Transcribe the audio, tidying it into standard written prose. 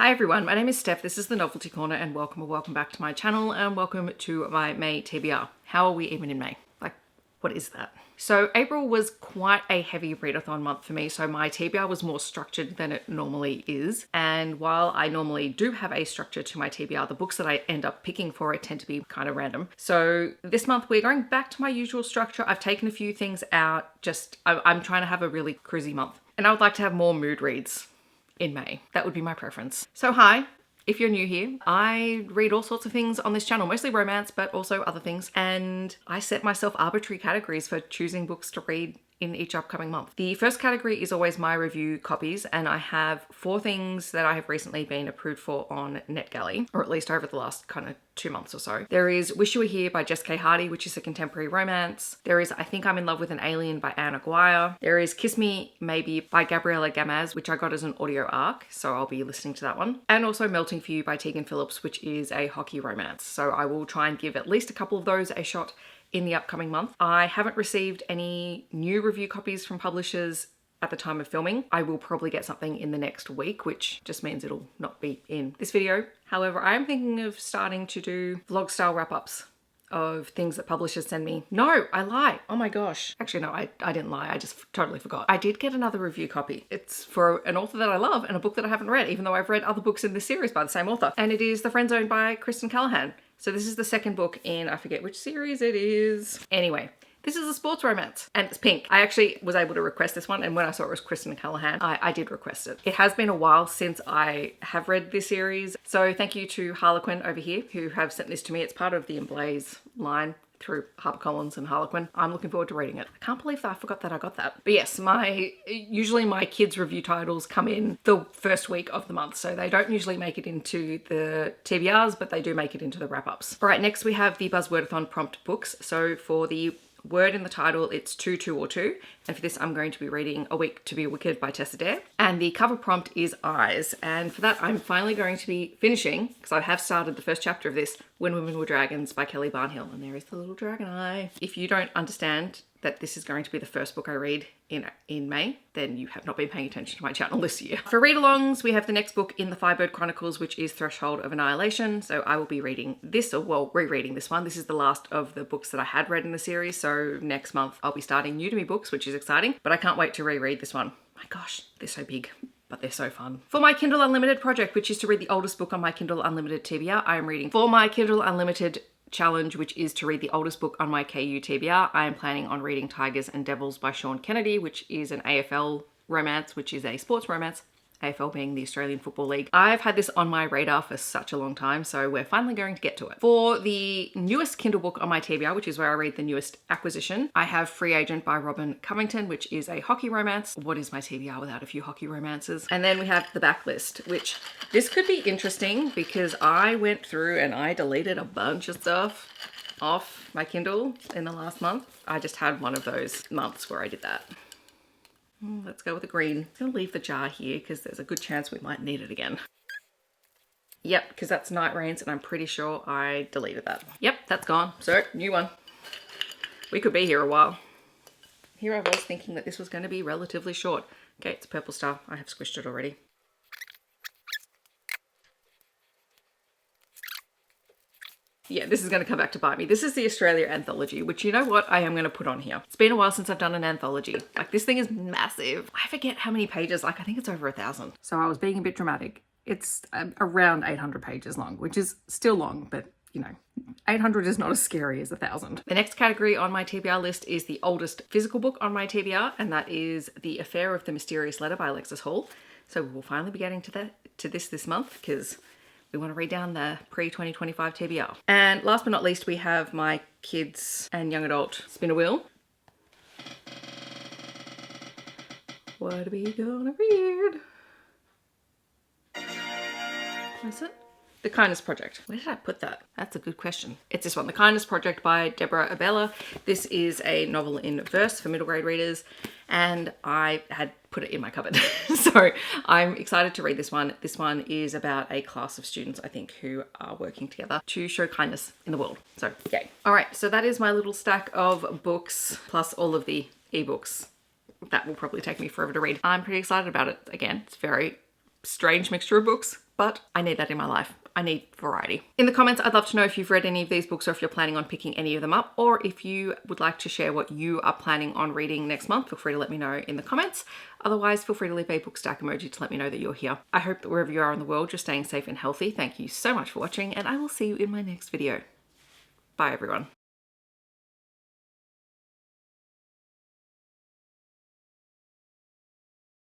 Hi everyone, my name is Steph, this is the Novelty Corner, and welcome back to my channel, and welcome to my May TBR. How are we even in May? Like, what is that? So April was quite a heavy readathon month for me, so my TBR was more structured than it normally is. And while I normally do have a structure to my TBR, the books that I end up picking for it tend to be kind of random. So this month we're going back to my usual structure. I've taken a few things out, I'm trying to have a really cruisy month. And I would like to have more mood reads in May. That would be my preference. So hi. If you're new here, I read all sorts of things on this channel, mostly romance, but also other things. And I set myself arbitrary categories for choosing books to read in each upcoming month. The first category is always my review copies, and I have 4 things that I have recently been approved for on NetGalley, or at least over the last kind of 2 months or so. There is Wish You Were Here by Jess Hardy, which is a contemporary romance. There is I Think I'm in Love with an Alien by Aguirre. There is Kiss Me Maybe by Gabriella Gamez, which I got as an audio arc, so I'll be listening to that one. And also Melting for You by Tegan Phillips, which is a hockey romance. So I will try and give at least a couple of those a shot in the upcoming month. I haven't received any new review copies from publishers at the time of filming. I will probably get something in the next week, which just means it'll not be in this video. However, I am thinking of starting to do vlog style wrap-ups of things that publishers send me. No, I lie. Oh my gosh. Actually, no, I didn't lie. I just totally forgot. I did get another review copy. It's for an author that I love and a book that I haven't read, even though I've read other books in this series by the same author. And it is The Friend Zone by Kristen Callihan. So this is the second book in, I forget which series it is. Anyway, this is a sports romance and it's pink. I actually was able to request this one, and when I saw it was Kristen Callihan, I did request it. It has been a while since I have read this series. So thank you to Harlequin over here who have sent this to me. It's part of the Emblaze line through HarperCollins and Harlequin. I'm looking forward to reading it. I can't believe that I forgot that I got that. But yes, usually my kids' review titles come in the first week of the month, so they don't usually make it into the TBRs, but they do make it into the wrap-ups. All right, next we have the Buzzwordathon Prompt books. So for the word in the title, it's 2, 2 or 2. And for this, I'm going to be reading A Week to Be Wicked by Tessa. And the cover prompt is eyes. And for that, I'm finally going to be finishing, because I have started the first chapter of this, When Women Were Dragons by Barnhill. And there is the little dragon eye. If you don't understand that this is going to be the first book I read in May, then you have not been paying attention to my channel this year. For read-alongs, we have the next book in the Firebird Chronicles, which is Threshold of Annihilation. So I will be reading this, or well, rereading this one. This is the last of the books that I had read in the series. So next month I'll be starting new to me books, which is exciting, but I can't wait to reread this one. My gosh, they're so big, but they're so fun. For my Kindle Unlimited project, which is to read the oldest book on my Kindle Unlimited TBR, I am reading. For my Kindle Unlimited challenge, which is to read the oldest book on my KU TBR, I am planning on reading Tigers and Devils by Sean Kennedy, which is an AFL romance, which is a sports romance, AFL being the Australian Football League. I've had this on my radar for such a long time, so we're finally going to get to it. For the newest Kindle book on my TBR, which is where I read the newest acquisition, I have Free Agent by Covington, which is a hockey romance. What is my TBR without a few hockey romances? And then we have The Backlist, which this could be interesting because I went through and I deleted a bunch of stuff off my Kindle in the last month. I just had one of those months where I did that. Let's go with the green. I'm gonna leave the jar here because there's a good chance we might need it again. Yep, because that's Night Rains, and I'm pretty sure I deleted that. Yep, that's gone. So, new one. We could be here a while. Here I was thinking that this was going to be relatively short. Okay, it's a purple star. I have squished it already. Yeah, this is going to come back to bite me. This is the Australia anthology, which, you know what, I am going to put on here. It's been a while since I've done an anthology. Like, this thing is massive. I forget how many pages, like I think it's over 1,000. So I was being a bit dramatic. It's around 800 pages long, which is still long, but you know, 800 is not as scary as 1,000. The next category on my TBR list is the oldest physical book on my TBR, and that is The Affair of the Mysterious Letter by Alexis Hall. So we'll finally be getting to this month, because we want to read down the pre-2025 TBR. And last but not least, we have my kids and young adult spin a wheel. What are we gonna read? What is it? The Kindness Project. Where did I put that? That's a good question. It's this one, The Kindness Project by Deborah Abela. This is a novel in verse for middle grade readers, and I had put it in my cupboard. So I'm excited to read this one. This one is about a class of students, I think, who are working together to show kindness in the world. So yay. All right, so that is my little stack of books, plus all of the ebooks. That will probably take me forever to read. I'm pretty excited about it. Again, it's very strange mixture of books, but I need that in my life. I need variety. In the comments, I'd love to know if you've read any of these books or if you're planning on picking any of them up, or if you would like to share what you are planning on reading next month, feel free to let me know in the comments. Otherwise, feel free to leave a book stack emoji to let me know that you're here. I hope that wherever you are in the world, you're staying safe and healthy. Thank you so much for watching, and I will see you in my next video. Bye everyone.